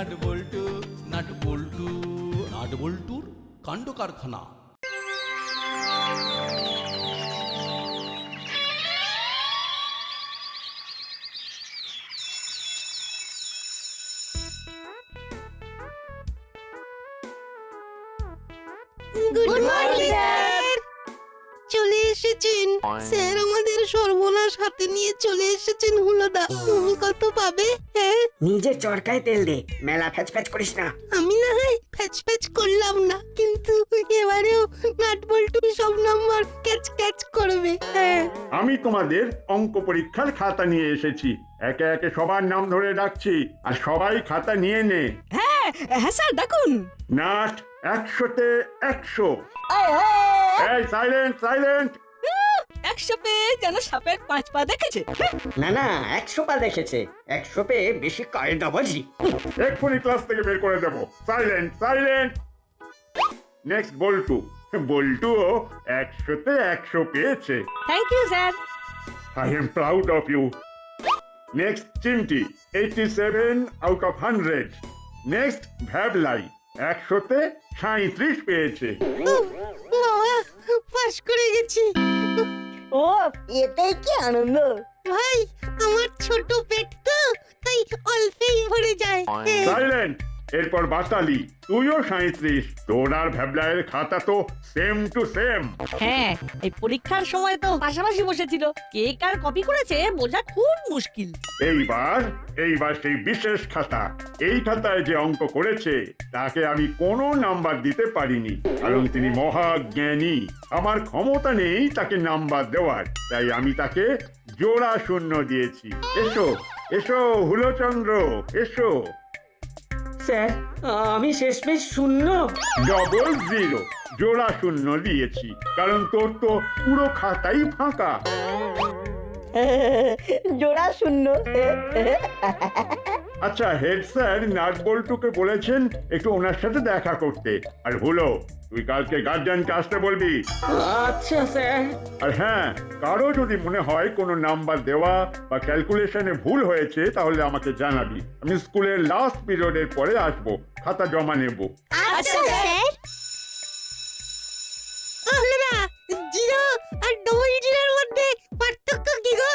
Nut বল্টু nut বল্টু nut বল্টুর কাণ্ড কারখানা। Good morning sir. চলে এসেছেন স্যার, আমাদের সর্বনাশ হাতে নিয়ে চলে এসেছেন। হুলোদা কত পাবে? হ্যাঁ, নিজে চরকায় তেল দে, মেলা ফ্যাচ ফ্যাচ করিস না। আমি না হয় ফ্যাচ ফ্যাচ করলাম না, কিন্তু এবারেও নাট বল্টু সব নম্বর ক্যাচ ক্যাচ করবে। হ্যাঁ, আমি তোমাদের অঙ্ক পরীক্ষার খাতা নিয়ে এসেছি। একে একে সবার নাম ধরে ডাকছি, আর সবাই খাতা নিয়ে নে। হ্যাঁ স্যার ডাকুন। নাট 100-তে 100। এই সাইলেন্ট সাইলেন্ট। 100 পেয়ে যেন সাপের 5 পা দেখেছে। না না, 100 পা দেখেছে। 100 পেয়ে বেশি কায়দাবাজি। এক্ষুনি ক্লাস থেকে বের করে দেবো। Silent silent. নেক্সট বল্টু। বল্টুও 100-তে 100 পেয়েছে। Thank you sir. I am proud of you. Next, Chimti, 87 out of 100. Next, Bhavlai, 100-তে 37 পেয়েছে। বাবা পাস করে গেছি। ও এতেই কি আনন্দ! ভাই আমার ছোট পেট তো, তাই অল্পেই ভরে যায়। সাইলেন্ট। এরপর বাতালি, তুইও 37। তোর আর ভ্যাবলাইয়ের খাতা তো সেম টু সেম। হ্যাঁ, এই পরীক্ষার সময় তো পাশাপাশি বসেছিল, কে কার কপি করেছে বোঝা খুব মুশকিল। এইবার সেই বিশেষ খাতা। এই খাতায় যে অঙ্ক করেছে তাকে আমি কোনো নাম্বার দিতে পারিনি, কারণ তিনি মহাজ্ঞানী। আমার ক্ষমতা নেই তাকে নাম্বার দেওয়ার, তাই আমি তাকে জোড়া শূন্য দিয়েছি। এসো এসো হুলোচন্দ্র, এসো। স্যার, আমি শেষমেশ শূন্য। ডবল জিরো, জোড়া শূন্য দিয়েছি, কারণ তোর তো পুরো খাতাই ফাঁকা। জোড়া শূন্য। আচ্ছা, হেড স্যার নাট বল্টুকে বলেছেন একটু ওনার সাথে দেখা করতে। আর হলো, তুই কালকে গার্জিয়ানকে আসতে বলবি। আচ্ছা স্যার। আর হ্যাঁ, কারো যদি মনে হয় কোনো নাম্বার দেওয়া বা ক্যালকুলেশনে ভুল হয়েছে তাহলে আমাকে জানাবি। আমি স্কুলের লাস্ট পিরিয়ডের পরে আসবো, খাতা জমা নেব। আচ্ছা স্যার। হুলোদা, জিরো আর ডবল জিরোর মধ্যে পার্থক্য কি গো?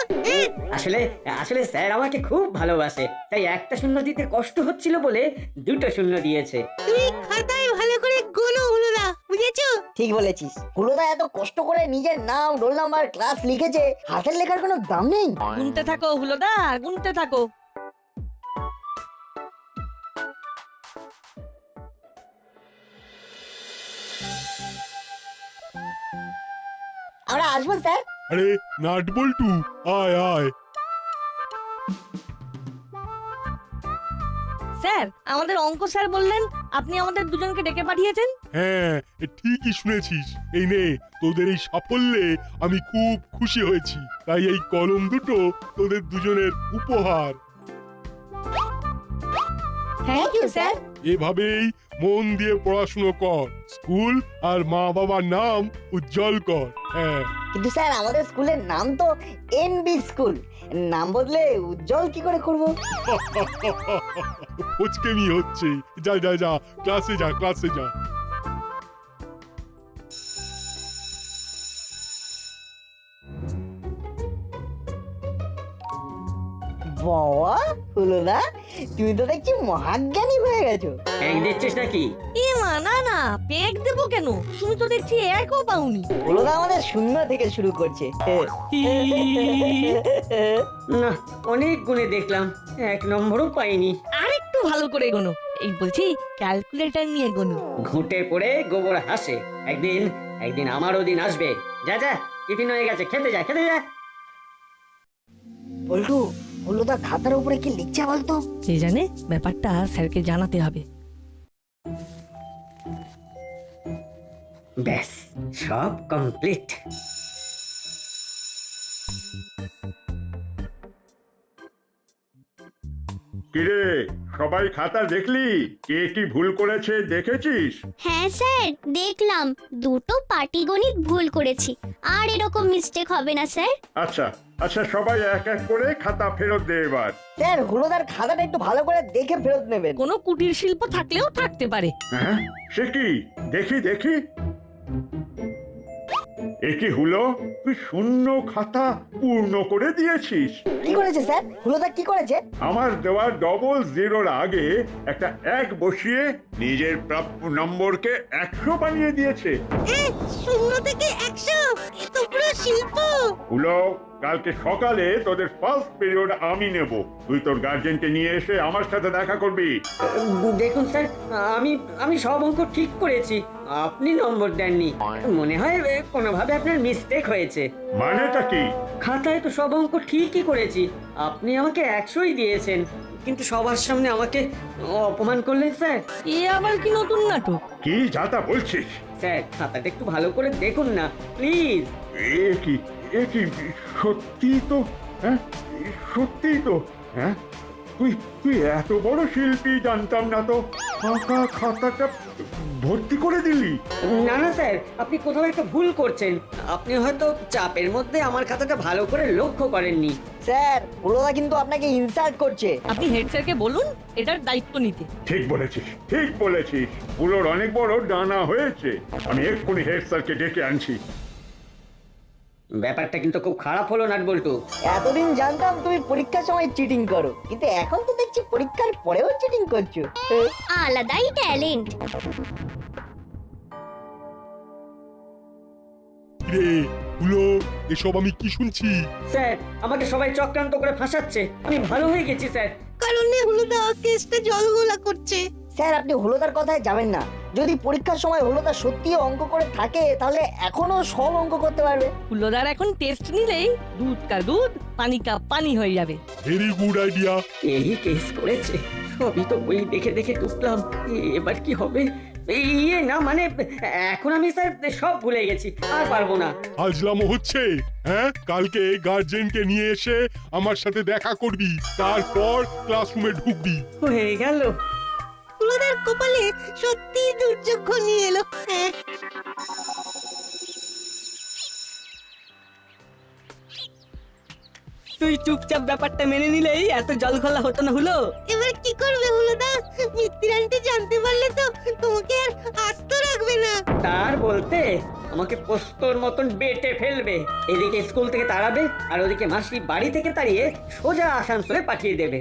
আসলে আসলে স্যার আমাকে খুব ভালোবাসে, তাই একটা শূন্য দিতে কষ্ট হচ্ছিল বলে দুটো শূন্য দিয়েছে। তুমি খাতায় ভালো করে গোনো হুলোদা, বুঝেছো? ঠিক বলেছিস। হুলোদা এত কষ্ট করে নিজের নাম, রোল নাম্বার, ক্লাস লিখেছে, হাতের লেখার কোনো দাম নেই। গুনতে থাকো হুলোদা, গুনতে থাকো। আমরা আসবো স্যার। আরে নাট বল্টু, আয় আয়। স্যার, আমাদের অঙ্ক স্যার বললেন আপনি আমাদের দুজনকে ডেকে পাঠিয়েছেন। হ্যাঁ, ঠিকই শুনেছিস। এই নে, তোদের এই সাফল্যে আমি খুব খুশি হয়েছি, তাই এই কলম দুটো তোদের দুজনের উপহার। Thank you sir. এভাবেই মন দিয়ে পড়াশুনো কর, স্কুল আর মা বাবার নাম উজ্জ্বল কর। হ্যাঁ। কিন্তু স্যার আমাদের স্কুলের নাম তো এনবি স্কুল, নাম বদলে উজ্জ্বল কি করে করব? ফচকেমি হচ্ছে। যা যা যা, ক্লাসে যা, ক্লাসে যা। বাবা হুলোদা, তুমি তো দেখছি মহাজ্ঞানী হয়ে গেছো। এক দিচ্ছিস নাকি? এ মা, না না, পেক দেবো কেন? তুমি তো দেখছি একও পাওনি। হুলোদা আমাদের শূন্য থেকে শুরু করছে। না, অনেক গুণে দেখলাম, এক নম্বরও পাইনি। আর একটু ভালো করে গোনো। এই বলছি ক্যালকুলেটর নিয়ে গোনো। ঘুঁটে পড়ে গোবর হাসে। একদিন একদিন আমারও দিন আসবে। যা যা, টিফিন হয়ে গেছে, খেতে যা, খেতে যা। বল্টু, হুলোদা খাতার উপরে কি লিখছে বলতো? কে জানে, ব্যাপারটা স্যারকে জানাতে হবে। ব্যাস, সব কমপ্লিট। কিরে, সবাই খাতা দেখলি? কে কি ভুল করেছে দেখেছিস? হ্যাঁ স্যার, দেখলাম দুটো পাটিগণিত ভুল করেছি। আর এরকম মিস্টেক হবে না স্যার। আচ্ছা, আচ্ছা সবাই এক এক করে খাতা ফেরত দে এবার। স্যার হুলোদার খাতাটা একটু ভালো করে দেখে ফেরত নেবেন। কোনো কুটির শিল্প থাকলেও থাকতে পারে। হ্যাঁ সে কি, দেখি দেখি। এ কি হলো, তুই শূন্য খাতা পূর্ণ করে দিয়েছিস? কি করেছে স্যার? হুলোদা কি করেছে? আমার দেওয়া ডবল জিরোর আগে একটা 1 বসিয়ে নিজের প্রাপ্য নম্বরকে 100 বানিয়ে দিয়েছে। 0 থেকে 100, এ তো পুরো শিল্প। হলো, কালকে সকালে তোদের ফার্স্ট পিরিয়ড আমি নেব। তুই তোর গার্জেনকে নিয়ে এসে আমার সাথে দেখা করবি। দেখুন স্যার, আমি সব অঙ্ক ঠিক করেছি, আপনি নম্বর দেননি। মনে হয় কোনোভাবে আপনার মিস্টেক হয়েছে। মানেটা কি? খাতায় তো সব অঙ্ক ঠিকই করেছি, আপনি আমাকে 100ই দিয়েছেন, কিন্তু সবার সামনে আমাকে অপমান করলেন স্যার। এ আবার কি নতুন নাটক? কি যাতা বলছিস? স্যার খাতাটা একটু ভালো করে দেখুন না প্লিজ। এ কি, এ কি সত্যি তো? হ্যাঁ সত্যি তো। হ্যাঁ তুই তুই এত বড় শিল্পী, জানতাম না তো। ফাঁকা খাতাটা ভর্তি করে দিলি? না না স্যার, আপনি কোথাও একটা ভুল করছেন। আপনি হয়তো চাপের মধ্যে আমার খাতাটা ভালো করে লক্ষ্য করেননি। স্যার হুলোদা কিন্তু আপনাকে ইনসাল্ট করছে। আপনি হেড স্যারকে বলুন এটার দায়িত্ব নিতে। ঠিক বলেছিস, ঠিক বলেছিস। পুরোর অনেক বড় ডানা হয়েছে। আমি এক্ষুনি হেড স্যারকে ডেকে আনছি। ব্যাপারটা কিন্তু খুব খারাপ হলো নাট বল্টু। এতদিন জানতাম তুমি পরীক্ষার সময় চিটিং করো, কিন্তু এখন তো দেখছি পরীক্ষার পরেও চিটিং করছো। আলাদাই ট্যালেন্ট। রে হুলো, এসব আমি কি শুনছি? স্যার আমাকে সবাই চক্রান্ত করে ফাঁসাচ্ছে, আমি ভালো হয়ে গেছি স্যার। কারণে হুলুদা কেসটা জলঘোলা করছে। স্যার আপনি হুলোদার কথায় যাবেন না। যদি পরীক্ষার সময় হুলোদা সত্যি অঙ্ক করে থাকে তাহলে এখনো সব অঙ্ক করতে পারবে। হুলোদার এখন টেস্ট নিলেই দুধ কা দুধ, পানি কা পানি হয়ে যাবে। Very good idea. এই কেস করেছে, সবই তো বই দেখে দেখে টুকলাম। এবার কি হবে? ইয়ে না মানে, এখন আমি স্যার সব ভুলে গেছি, আর পারবো না। আজলামো হচ্ছে। হ্যাঁ, কালকে গার্জেনকে নিয়ে এসে আমার সাথে দেখা করবি, তারপর ক্লাসরুমে ঢুকবি। হয়ে গেল। হুলুদার কপালে সত্যি দুর্যোগ নিয়ে এলো। হ্যাঁ তুই চুপচাপ ব্যাপারটা মেনে নিলেই এত জলঘোলা হতো না হলো। এবার কি করবে হুলুদা? মিত্তির আন্টি জানতে পারলে তো তোমাকে আর আস্ত রাখবে না। তার বলতে আমাকে পোস্তর মতন বেটে ফেলবে। এদিকে স্কুল থেকে তাড়াবে, আর ওদিকে মাসি বাড়ি থেকে তাড়িয়ে সোজা আসানসোলে পাঠিয়ে দেবে।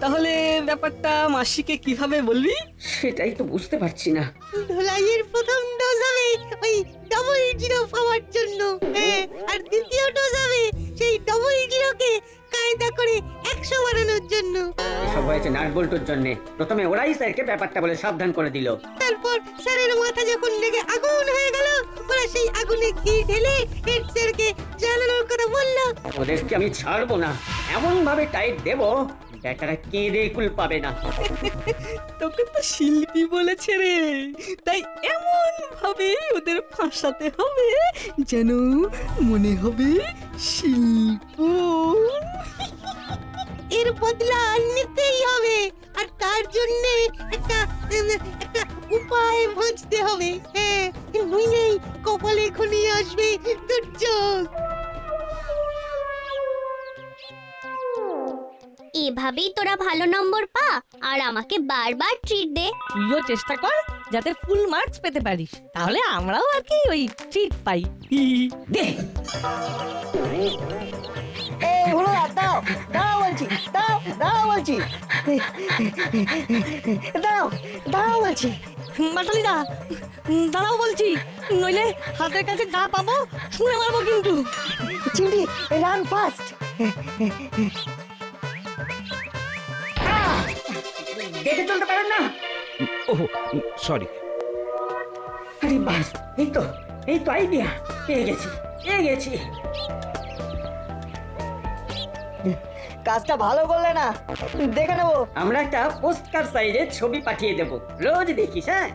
তাহলে ব্যাপারটা মাসিকে কিভাবে বলবি? সেটাই তো বুঝতে পারছি না। ধোলাইয়ের প্রথম ডোজ হবে ওই ডবল জিরো পাওয়ার জন্য। হ্যাঁ, আর দ্বিতীয় ডোজ হবে সেই ডবল জিরোকে কায়দা করে 100 বানানোর জন্য। এসব হয়েছে নাট বল্টুর জন্য। প্রথমে ওরাই স্যারকে ব্যাপারটা বলে সাবধান করে দিল। তারপর স্যারের মাথা যখন লেগে আগুন হয়ে গেল, ওরা সেই আগুনে ঘি ঢেলে হেড স্যারকে জ্বালানোর কথা বললো। ওদেরকে আমি ছাড়বো না, এমন ভাবে টাইট দেব বেটারা কেঁদে কুল পাবে না। তোকে তো শিল্পী বলেছে রে, তাই এমন ভাবে ওদের ফাঁসাতে হবে যেন মনে হবে শিল্প। এর বদলা নিতেই হবে, আর তার জন্য একটা উপায় ভাঁজতে হবে। হ্যাঁ, নইলেই কপালে ঘনিয়ে আসবে দুর্যোগ। এভাবেই তোরা ভালো নম্বর পা আর আমাকে বারবার ট্রিট দে। তুইও চেষ্টা কর যাতে ফুল মার্কস পেতে পারিস, তাহলে আমরাও আর কি ওই ট্রিট পাই। দে এই হুলোদা দাও, দাও বলছি, দাও, দাও বলছি, দাও, দাও বলছি। মাটালিদা দাঁড়াও বলছি, নইলে হাতের কাছে যা পাবো শুনে মারবো কিন্তু। চিমটি রান ফাস্ট। দেখে চলতে পারেন না? Oh sorry. আরে বাস, এই তো আইডিয়া পেয়ে গেছি, পেয়ে গেছি। কাজটা ভালো করলে না, দেখে নেবো। আমরা একটা পোস্ট কার্ড সাইজের ছবি পাঠিয়ে দেব, রোজ দেখিস। হ্যাঁ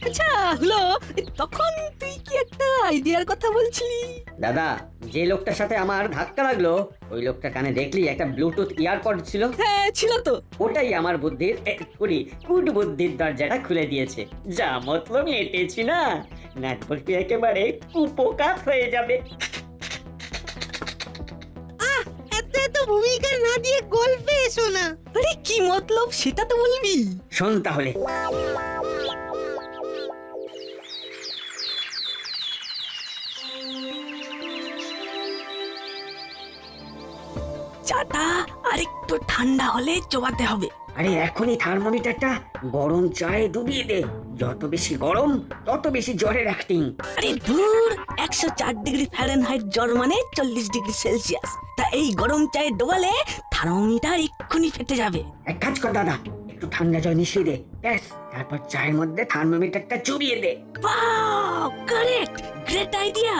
আচ্ছা হলো, তখন তুই কি একটা আইডিয়ার কথা বলছিলি? দাদা, যে লোকটার সাথে আমার ধাক্কা লাগলো ওই লোকটা কানে দেখলি একটা ব্লুটুথ ইয়ারপড ছিল, হ্যাঁ ছিল তো। ওটাই আমার বুদ্ধির কুট বুদ্ধির দরজাটা খুলে দিয়েছে। যা মতলব এঁটেছি না, নাটবল্টু একেবারে কুপোকাত হয়ে যাবে। এত এত ভূমিকা না দিয়ে গল্পে এসো না। আরে কি মতলব সেটা তো বলবি। শোন তাহলে। চাটা আরেকটু ঠান্ডা হলে চোবাতে হবে। আরে এখনই থার্মোমিটারটা গরম চায়ে ডুবিয়ে দে। যত বেশি গরম তত বেশি জ্বরের অ্যাক্টিং। আরে দূর, 104 ডিগ্রি ফারেনহাইট জ্বর মানে 40 ডিগ্রি সেলসিয়াস। তা এই গরম চায়ে ডোবালে থার্মোমিটার এক্ষুনি ফেটে যাবে। এক কাজ কর দাদা, একটু ঠান্ডা জল মিশিয়ে দে, ব্যাস। তারপর চায়ের মধ্যে থার্মোমিটারটা চুবিয়ে দে। Wow, correct, great idea.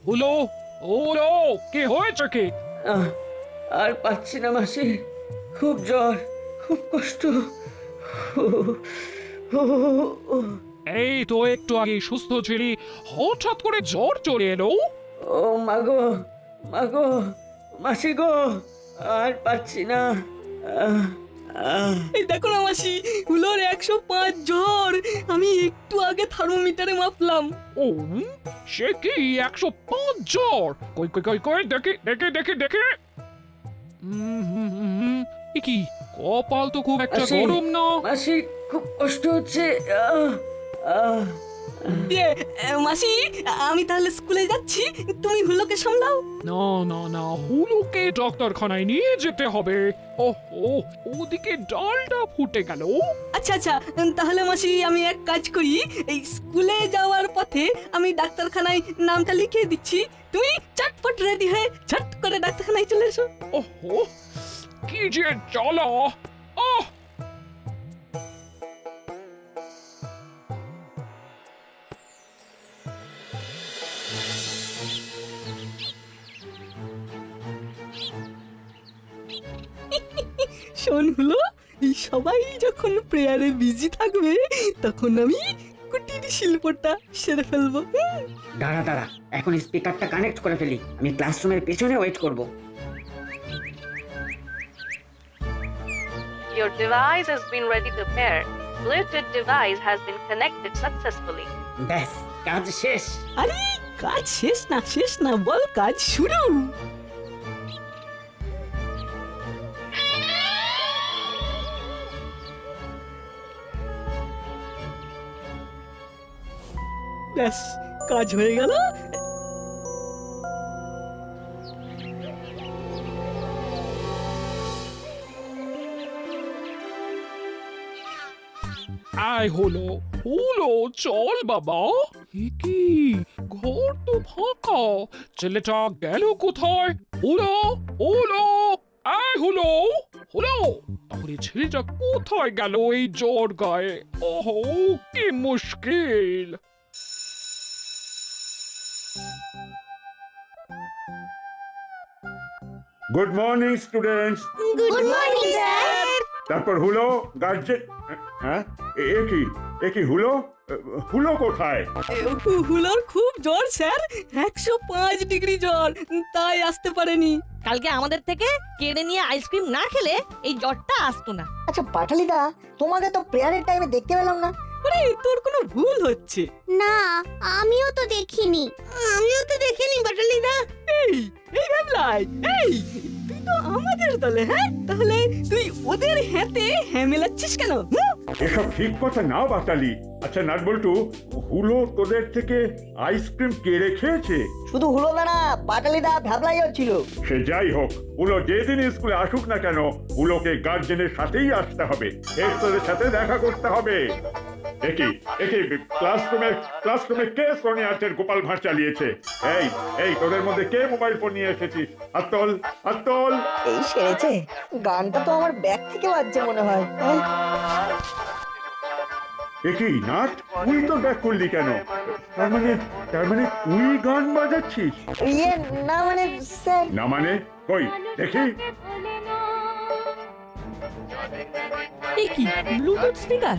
হলো হলো, কি হয়েছে কি? আহ, আর পাচ্ছি না মাসি, খুব জ্বর, খুব কষ্ট। এই তো একটু আগে সুস্থ ছিলি, হঠাৎ করে জ্বর চলে এলো। ও মাগো, মাগো, মাসি গো, আর পাচ্ছি না। আহ, আহ। এই দেখো না মাসি, হুলোর 105 জ্বর। আমি একটু আগে থার্মোমিটারে মাপলাম। ও, সে কি 105 জ্বর? কই কই কই কই, দেখে দেখে দেখে দেখে। এ কি, কপাল তো খুব একটা মাসি, গরম না। মাসি খুব কষ্ট হচ্ছে। আহ, আহ। মাসি, আমি তাহলে স্কুলে যাচ্ছি, তুমি হুলোকে সামলাও। না না না, হুলুকে ডাক্তারখানায় নিয়ে যেতে হবে। ওহো, ওদিকে ডালটা ফুটে গেল। আচ্ছা আচ্ছা, তাহলে মাসি আমি এক কাজ করি, এই স্কুলে যাওয়ার পথে আমি ডাক্তারখানায় নামটা লিখিয়ে দিচ্ছি। তুমি চটপট রেডি হয়ে ঝট করে ডাক্তারখানায় চলে এসো। ওহো, কি যে জ্বালা। আহ, শোন হলো, এই সবাই যখন প্রেয়ারে বিজি থাকবে তখন আমি কুটির শিল্পটা সেরে ফেলবো। দাঁড়া দাঁড়া, এখন স্পিকারটা কানেক্ট করে ফেলি। আমি ক্লাসরুমের পেছনে ওয়েট করব। Your device has been ready to pair. Bluetooth device has been connected successfully. ব্যাস, কাজ শেষ। আরে কাজ শেষ না বল, কাজ শুরু। ব্যাস, কাজ হয়ে গেল। আয় হলো হলো, চল বাবা। এ কি, ঘর তো ফাঁকা, ছেলেটা গেল কোথায়? হলো হলো, আয় হলো হলো, তাহলে ছেলেটা কোথায় গেল এই জ্বর গায়ে? ওহো, কি মুশকিল। Good morning students. Good morning sir. তারপর হুলো গার্জেন। হ্যাঁ, এ কি হুলো? হুলো কোথায়? হুলোর খুব জ্বর স্যার, 105 ডিগ্রি জ্বর, তাই আসতে পারেনি। কালকে আমাদের থেকে কেড়ে নিয়ে আইসক্রিম না খেলে এই জ্বরটা আসতো না। আচ্ছা পাটালিদা, তোমাকে তো প্রেয়ারের টাইমে দেখতে পেলাম না। আরে তোর কোনো ভুল হচ্ছে। না, আমিও তো দেখিনি। আমিও তো দেখিনি বাটালিদা। এই এই ভেবলাই, এই তুই তো আমাদের দলে, হ্যাঁ? তাহলে তুই ওদের হাতে হ্যাঁ মেলাচ্ছিস কেন? এসব ঠিক কথা না বাটালি। আচ্ছা নাটবল্টু, হুলো তোদের থেকে আইসক্রিম কেড়ে খেয়েছে? শুধু হলো না, পাটালিদা ভ্যাবলাইও ছিল। সে যাই হোক, হুলো যেদিন স্কুলে আসুক না কেন, হুলোকে গার্জেনের সাথেই আসতে হবে, এর তোদের সাথে দেখা করতে হবে। একই ক্লাসরুমে কে সোনিয়ার্চের গোপাল ভাঁড় চালিয়েছে? এই তোদের মধ্যে কে মোবাইল ফোন নিয়ে এসেছিস? হাত তোল। এই সেরেছে, গানটা তো আমার ব্যাগ থেকে বাজছে মনে হয়। একই নাট তুই তো ব্যাক করলি কেন? তার মানে তুই গান বাজাচ্ছিস? ইয়ে না মানে স্যার, না মানে কই দেখি। এ কি ব্লুটুথ স্পিকার?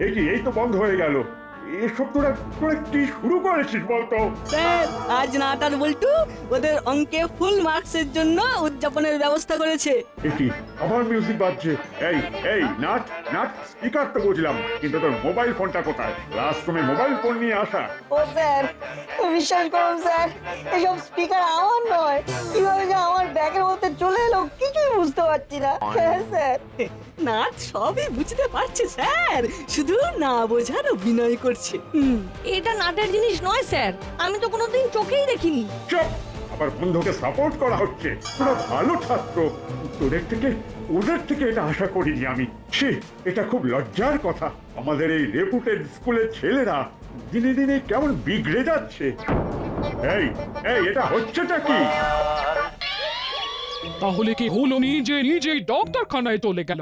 একই এই তো বন্ধ হয়ে গেল। এসব তোরা কি শুরু করেছিস বলতো? স্যার আজ নাট আর বল্টু ওদের অঙ্কে ফুল মার্কসের জন্য উদযাপনের ব্যবস্থা করেছে। একই আবার মিউজিক বাজছে। এই নাট স্পিকার তো বুঝলাম, কিন্তু তোর মোবাইল ফোনটা কোথায়? ক্লাসরুমে মোবাইল ফোন নিয়ে আসা? ও স্যার, বিশ্বাস করুন স্যার, এসব স্পিকার আমার নয়। কিভাবে যে আমার ব্যাগের মধ্যে চলে এলো কিছুই বুঝতে পারছি না। হ্যাঁ স্যার, নাট সবই বুঝতে পারছে স্যার, শুধু না বোঝার অভিনয় করছে। এটা নাটের জিনিস নয় স্যার, আমি তো কোনোদিন চোখেই দেখিনি। চুপ! আবার বন্ধুকে সাপোর্ট করা হচ্ছে। তোরা ভালো ছাত্র, ওদের থেকে এটা আশা করিনি আমি। ছি, এটা খুব লজ্জার কথা। আমাদের এই রেপুটেড স্কুলের ছেলেরা দিনে দিনে কেমন বিগড়ে যাচ্ছে। এই এটা হচ্ছেটা কি? তাহলে কি হলো, নিজেই ডাক্তারখানায় চলে গেল?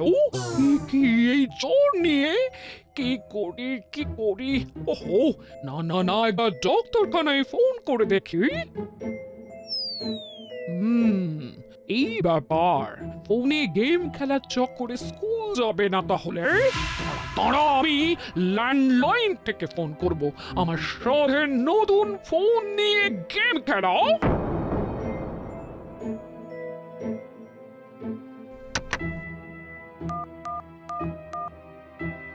কি এই জ্বর নিয়ে? কি করি? ওহো, না একবার ডাক্তারখানায় ফোন করে দেখি। এই ব্যাপার, ফোনে গেম খেলার চক্করে স্কুল যাবে না তাহলে? তারা আমি ল্যান্ডলাইন থেকে ফোন করব, আমার শহরের নতুন ফোন নিয়ে গেম খেলা।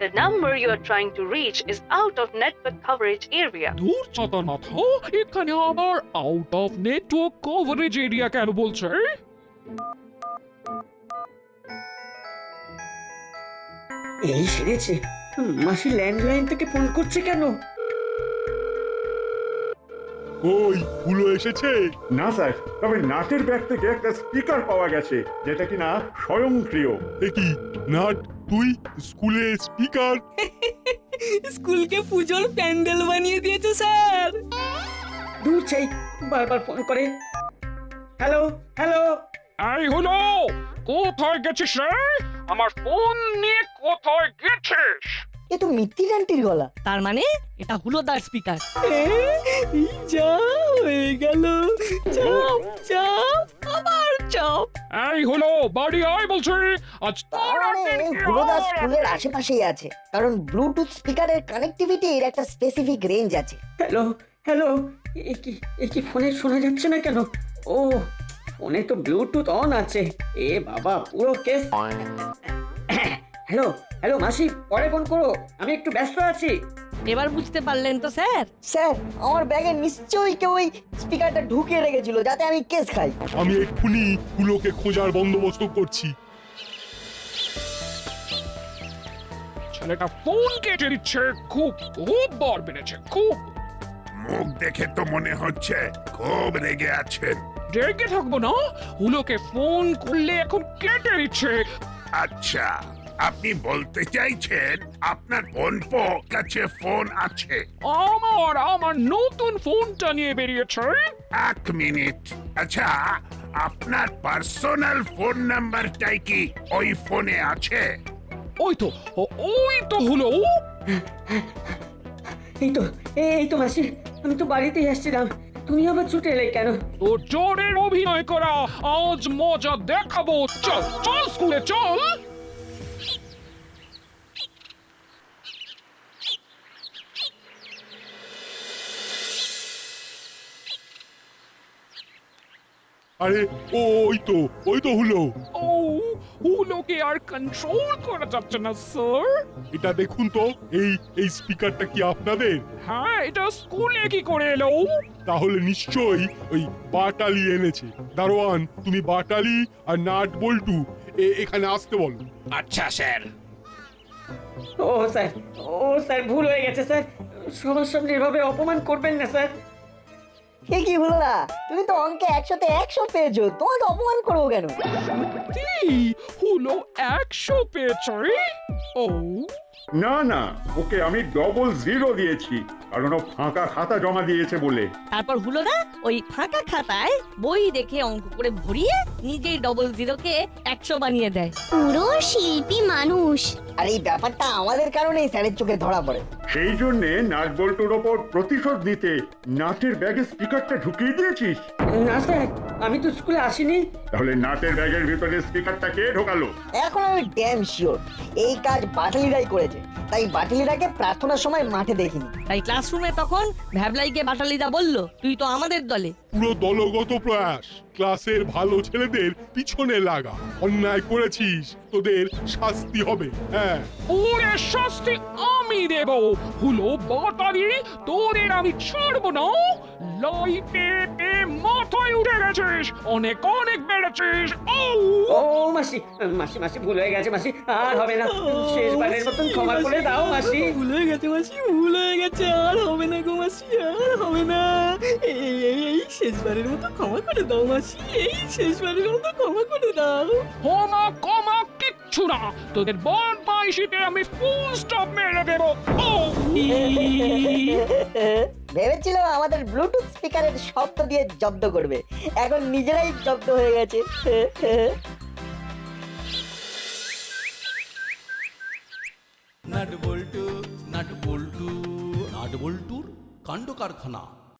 The number you are trying to reach is out of network coverage area. দূর চাতার মাথা, এখানে আবার out of network coverage area কেন বলছে? এই সেরেছে, মাসি ল্যান্ডলাইন থেকে ফোন করছে কেন? ওই হুলো এসেছে? না স্যার, তবে নাটের ব্যাগ থেকে একটা স্পিকার পাওয়া গেছে, যেটা কিনা স্বয়ংক্রিয়। কি নাট, তুই স্কুলে স্পিকার? স্কুলকে পুজোর প্যান্ডেল বানিয়ে দিয়েছে স্যার। দূর চাই, বারবার ফোন করে। হ্যালো, এই হলো, কোথায় গেছিস রে? আমার ফোন নিয়ে কোথায় গেছিস? এ তো মিত্তির আন্টির গলা। তার মানে এটা হুলোদার স্পিকার। যা হয়ে গেল, চাপ আবার চাপ। এই হলো, বাড়ি আয় বলছি। আজ তোর হুলোদার স্কুলের আশেপাশেই আছে, কারণ ব্লুটুথ স্পিকারের কানেক্টিভিটির একটা স্পেসিফিক রেঞ্জ আছে। হ্যালো, এ কি ফোনে শোনা যাচ্ছে না কেন? ও, ফোনে তো ব্লুটুথ অন আছে। এ বাবা, পুরো কেস। হ্যালো মাসি, পরে ফোন করো, আমি একটু ব্যস্ত আছি। এবার বুঝতে পারলেন তো স্যার? স্যার, আমার ব্যাগে নিশ্চয়ই কেউ ওই স্পিকারটা ঢুকিয়ে রেখেছিল যাতে আমি কেস খাই। আমি এক্ষুনি হুলোকে খোঁজার বন্দোবস্ত করছি। ছেলেটা ফোন কেটে দিচ্ছে, খুব বার বেড়েছে, খুব। মুখ দেখে তো মনে হচ্ছে খুব রেগে আছেন। রেগে থাকবো না, হুলোকে ফোন করলে এখন কেটে দিচ্ছে। আচ্ছা, আপনি বলতে চাইছেন আপনার বোনপো কাছে ফোন আছে? আমার নতুন ফোনটা নিয়ে বেরিয়েছে। এক মিনিট। আচ্ছা, আপনার পার্সোনাল ফোন নাম্বারটাই কি ওই ফোনে আছে? ওই তো হলো। এই তো মাসি, আমি তো বাড়িতেই আসছিলাম, তুমি আবার ছুটে এলে কেন? তোর জোরের অভিনয় করা আজ মজা দেখাবো। চল স্কুলে চল। আরে ওই তো হুলো। হুলোকে আর কন্ট্রোল করা যাচ্ছে না স্যার। এটা দেখুন তো, এই স্পিকারটা কি আপনাদের? হ্যাঁ, এটা স্কুলে কি করে এলো? তাহলে নিশ্চয়ই ওই বাটালি এনেছে। দারোয়ান, তুমি বাটালি আর নাট বল্টু এখানে আসতে বলো। আচ্ছা স্যার। ও স্যার, ভুল হয়ে গেছে স্যার। সবার সামনে এভাবে অপমান করবেন না স্যার। কি হলো না? তুমি তো অঙ্কে 100-তে 100 পেয়েছো, তোমাকে অপমান করবো কেন? হুলো 100 পেয়েছে। ও না না, ওকে আমি ডবল 0 দিয়েছি, কারণ ও ফাঁকা খাতা জমা দিয়েছে বলে। তারপর হুলোদা ওই ফাঁকা খাতায় বই দেখে অঙ্ক করে ভরিয়ে নিজেই ডবল 0-কে 100 বানিয়ে দেয়। পুরো শিল্পী মানুষ। আর এই ব্যাপারটা আমাদের কারণেই স্যারের চোখে ধরা পড়ে। সেই জন্যে নাট বল্টুর ওপর প্রতিশোধ নিতে নাটের ব্যাগে স্পিকারটা ঢুকিয়ে দিয়েছিস। না স্যার, আমি তো স্কুলে আসিনি। তাহলে নাটের ব্যাগের ভিতরে স্পিকারটা কে ঢোকালো? এখন আমি ড্যাম শিওর এই কাজ বাটালিরাই করেছে, তাই বাটালিরাকে প্রার্থনার সময় মাঠে দেখিনি। তাই ক্লাসরুমে তখন ভ্যাবলাইকে বাটালিদা বলল, তুই তো আমাদের দলে। পুরো দলগত প্রয়াস, ক্লাসের ভালো ছেলেদের পিছনে লাগা। অন্যায় করেছিস, তোদের শাস্তি হবে। হ্যাঁ, ওরে শাস্তি আমি দেব। হুলো বাটালি, তোদের আমি ছাড়বো না। লাই পেয়ে মাথায় উঠে গেছিস, অনেক অনেক বেড়েছিস। ও মাসি, মাসি মাসি ভুল হয়ে গেছে মাসি, আর হবে না। শেষবারের মতন ক্ষমা করে দাও মাসি। ভুল হয়ে গেছে মাসি, ভুল হয়ে গেছে, আর হবে না গো মাসি, আর হবে না। এই শেষবারের মতো ক্ষমা করে দাও মাসি, এই শেষবারের মতো ক্ষমা করে দাও। ক্ষমা কিচ্ছু না, তোদের বদমাইশিতে আমি ফুল স্টপ মেরে দেবো। ভেবেছিল আমাদের ব্লুটুথ স্পিকারের শব্দ দিয়ে জব্দ করবে, এখন নিজেরাই জব্দ হয়ে গেছে। নাট বল্টু, নাট বল্টু, নাট বল্টুর কাণ্ড কারখানা।